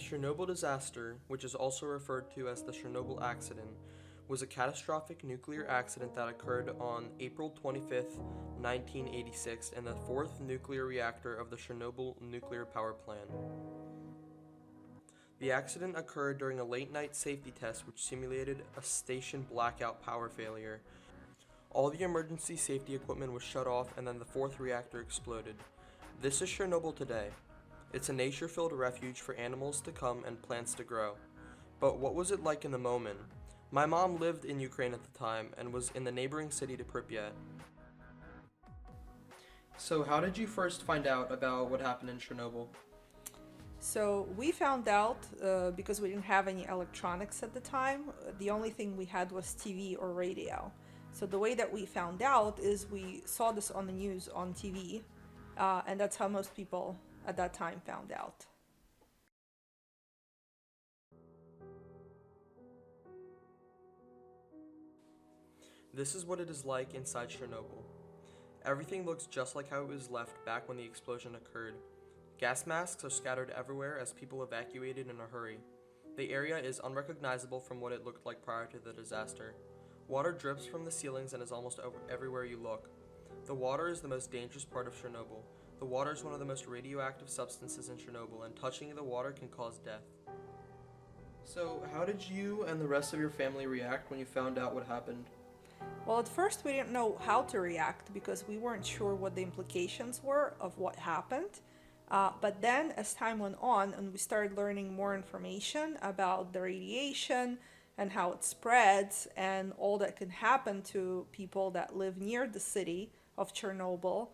Chernobyl disaster, which is also referred to as the Chernobyl accident, was a catastrophic nuclear accident that occurred on April 25th, 1986, in the fourth nuclear reactor of the Chernobyl nuclear power plant. The accident occurred during a late night safety test which simulated a station blackout power failure. All the emergency safety equipment was shut off and then the fourth reactor exploded. This is Chernobyl today. It's a nature-filled refuge for animals to come and plants to grow. But what was it like in the moment? My mom lived in Ukraine at the time and was in the neighboring city to Pripyat. So how did you first find out about what happened in Chernobyl? So we found out because we didn't have any electronics at the time. The only thing we had was TV or radio. So the way that we found out is we saw this on the news on TV, and that's how most people at that time found out. This is what it is like inside Chernobyl. Everything looks just like how it was left back when the explosion occurred. Gas masks are scattered everywhere as people evacuated in a hurry. The area is unrecognizable from what it looked like prior to the disaster. Water drips from the ceilings and is almost everywhere you look. The water is the most dangerous part of Chernobyl. The water is one of the most radioactive substances in Chernobyl, and touching the water can cause death. So, how did you and the rest of your family react when you found out what happened? Well, at first we didn't know how to react because we weren't sure what the implications were of what happened. But then as time went on and we started learning more information about the radiation and how it spreads and all that can happen to people that live near the city of Chernobyl,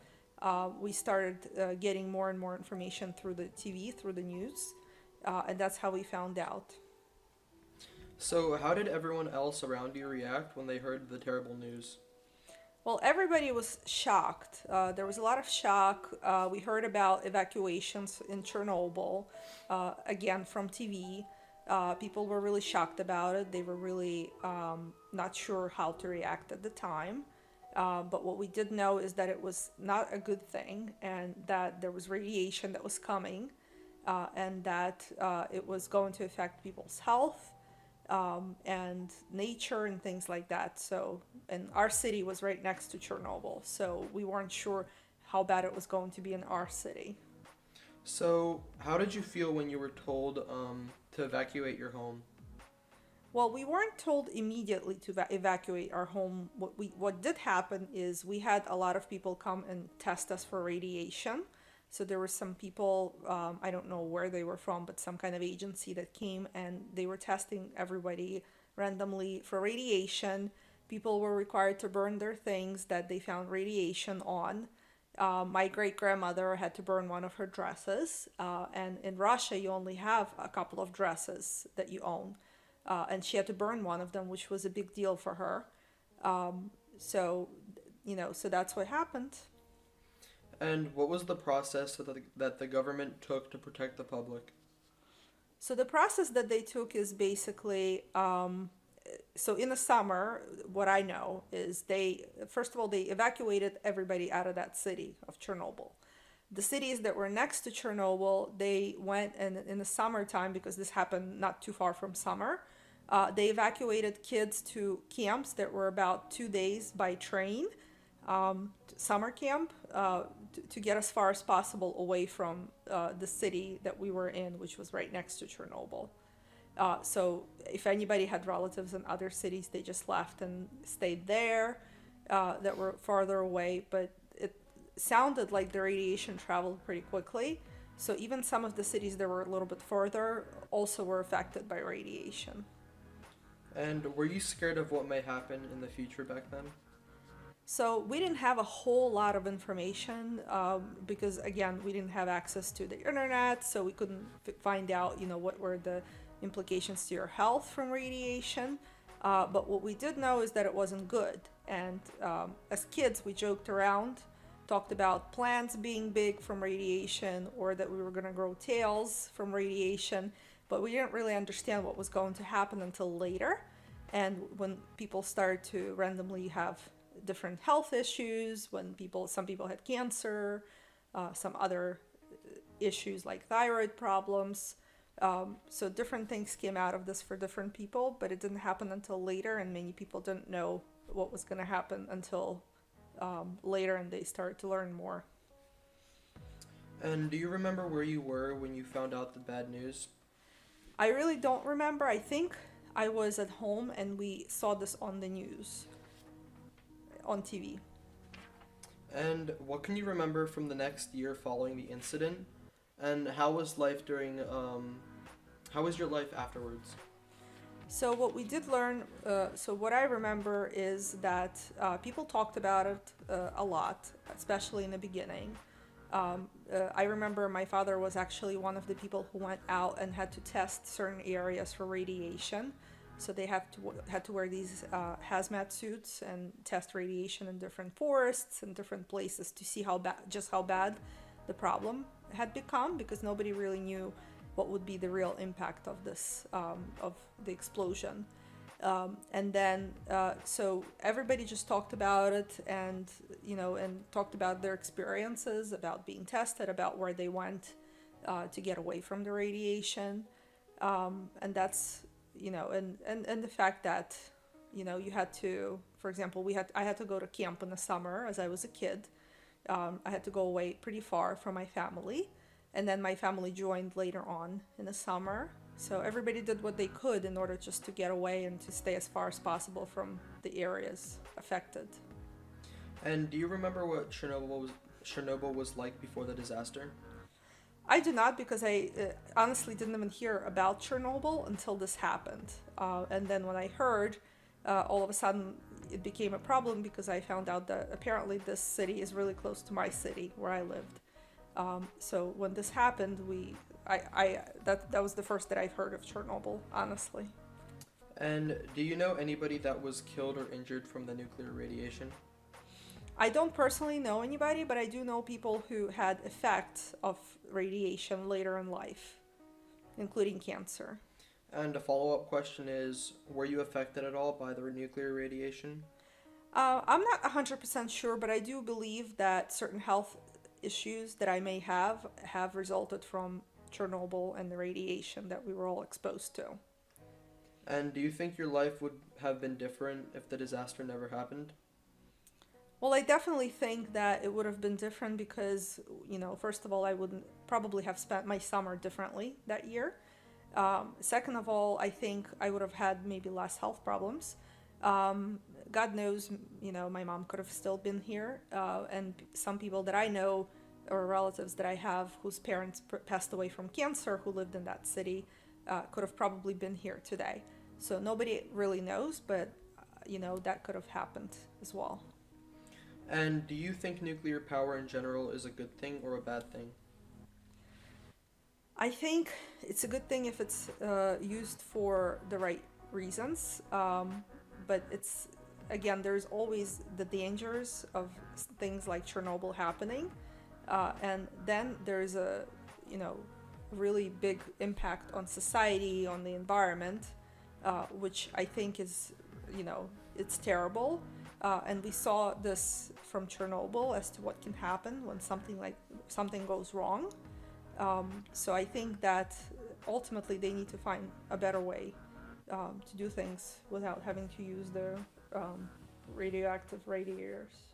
we started getting more and more information through the TV, through the news, and that's how we found out. So, how did everyone else around you react when they heard the terrible news? Well, everybody was shocked. There was a lot of shock. We heard about evacuations in Chernobyl, again from TV. People were really shocked about it. They were really not sure how to react at the time. But what we did know is that it was not a good thing and that there was radiation that was coming and that it was going to affect people's health and nature and things like that. So, and our city was right next to Chernobyl, so we weren't sure how bad it was going to be in our city. So, how did you feel when you were told to evacuate your home? Well, we weren't told immediately to evacuate our home. What did happen is we had a lot of people come and test us for radiation. So there were some people, I don't know where they were from, but some kind of agency that came and they were testing everybody randomly for radiation. People were required to burn their things that they found radiation on. My great-grandmother had to burn one of her dresses, and in Russia you only have a couple of dresses that you own, and she had to burn one of them, which was a big deal for her. So, so that's what happened. And what was the process that the government took to protect the public? So the process that they took is basically, so in the summer, what I know is first of all, they evacuated everybody out of that city of Chernobyl. The cities that were next to Chernobyl, they went and in the summertime, because this happened not too far from summer, they evacuated kids to camps that were about 2 days by train, summer camp, to get as far as possible away from the city that we were in, which was right next to Chernobyl. So if anybody had relatives in other cities, they just left and stayed there that were farther away. But it sounded like the radiation traveled pretty quickly. So even some of the cities that were a little bit further also were affected by radiation. And were you scared of what may happen in the future back then? So we didn't have a whole lot of information because, again, we didn't have access to the internet, so we couldn't find out, what were the implications to your health from radiation. But what we did know is that it wasn't good. And as kids, we joked around, talked about plants being big from radiation or that we were going to grow tails from radiation, but we didn't really understand what was going to happen until later. And when people started to randomly have different health issues, when some people had cancer, some other issues like thyroid problems, So different things came out of this for different people, but it didn't happen until later, and many people didn't know what was going to happen until later, and they started to learn more. And do you remember where you were when you found out the bad news? I really don't remember. I think I was at home and we saw this on the news, on TV. And what can you remember from the next year following the incident? And how was your life afterwards? So what we did learn, so what I remember is that people talked about it a lot, especially in the beginning. I remember my father was actually one of the people who went out and had to test certain areas for radiation. So they had to wear these hazmat suits and test radiation in different forests and different places to see how bad the problem had become, because nobody really knew what would be the real impact of this of the explosion. And then so everybody just talked about it, and and talked about their experiences, about being tested, about where they went to get away from the radiation. And that's and the fact that you had to, for example, I had to go to camp in the summer as I was a kid. I had to go away pretty far from my family, and then my family joined later on in the summer. So everybody did what they could in order just to get away and to stay as far as possible from the areas affected. And do you remember what Chernobyl was like before the disaster? I do not, because I honestly didn't even hear about Chernobyl until this happened. And then when I heard, all of a sudden it became a problem, because I found out that apparently this city is really close to my city where I lived. So when this happened, that was the first that I've heard of Chernobyl, honestly. And do you know anybody that was killed or injured from the nuclear radiation? I don't personally know anybody, but I do know people who had effects of radiation later in life, including cancer. And a follow-up question is, were you affected at all by the nuclear radiation? I'm not 100% sure, but I do believe that certain health issues that I may have resulted from Chernobyl and the radiation that we were all exposed to. And do you think your life would have been different if the disaster never happened? Well, I definitely think that it would have been different because, first of all, I would probably have spent my summer differently that year. Second of all, I think I would have had maybe less health problems. God knows, my mom could have still been here. And some people that I know, or relatives that I have whose parents passed away from cancer who lived in that city, could have probably been here today. So nobody really knows, but, that could have happened as well. And do you think nuclear power in general is a good thing or a bad thing? I think it's a good thing if it's used for the right reasons, but again, there's always the dangers of things like Chernobyl happening, and then there's a really big impact on society, on the environment, which I think is it's terrible. And we saw this from Chernobyl as to what can happen when something goes wrong. So I think that ultimately they need to find a better way to do things without having to use the radioactive radiators.